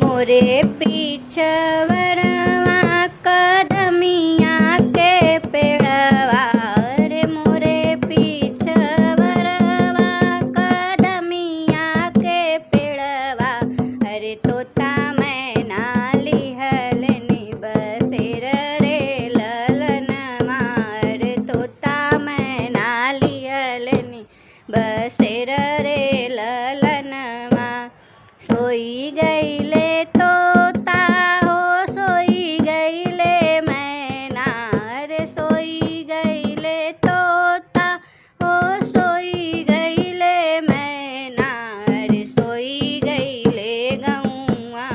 मोरे पीछवरवा कदमिया के पेड़वा रे मोरे पीछवरवा कदमिया के पेड़वा अरे तोता मैना लिहलनि बसेर रे ललनवा रे तोता मैना लिहलनि बसेर रे ललनवा सोई गईले तोता हो सोई गईले मैना रे सोई गईले तोता हो सोई गईले मैना रे सोई गईले गौआ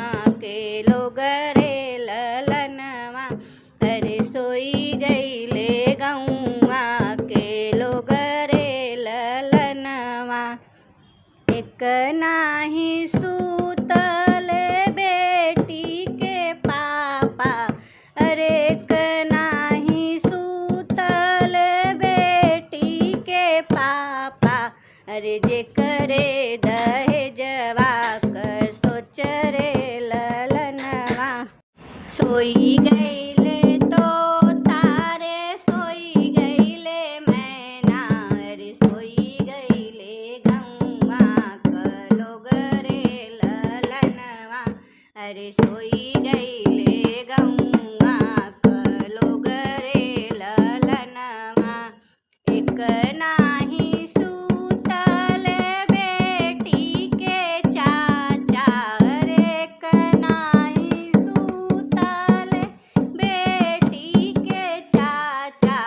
के लोग रे ललनवा अरे सोई गईले गौआ के लोग रे ललनवा एक नाही सूतले बेटी के पापा अरे एक नाही सूतले बेटी के पापा अरे जे करे दहेजवा क सोच रे ललनवा सोई गईले तोता रे सोई गईले मैना रे सोई गईले गौआ क लोग रे ललनवा अरे सोई गईले गौआ क लोग रे ललनवा एक नाही सूतले बेटी के चाचा रे एक नाही सूतले बेटी के चाचा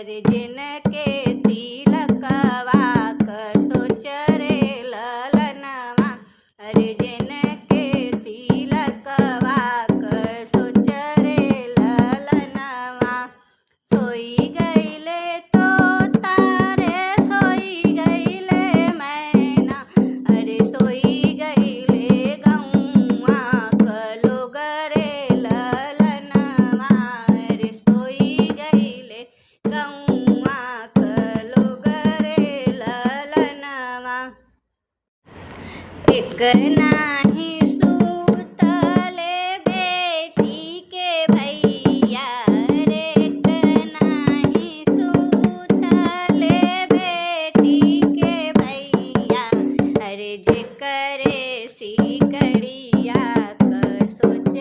रे जिनके तिलकवा क सोच रे ललनवा अरे जिनके तिलकवा क सोच रे ललनवा सोई गईले तोता रे सोई गईले मैना अरे सोई गईले गौआ क लोग रे ललनवा अरे सोई गईले गौआ क लोग रे ललनवा एक नाही सूतले बेटी के भैया रे एक नाही सूतले बेटी के भैया अरे जे करे सिकड़िया क सोच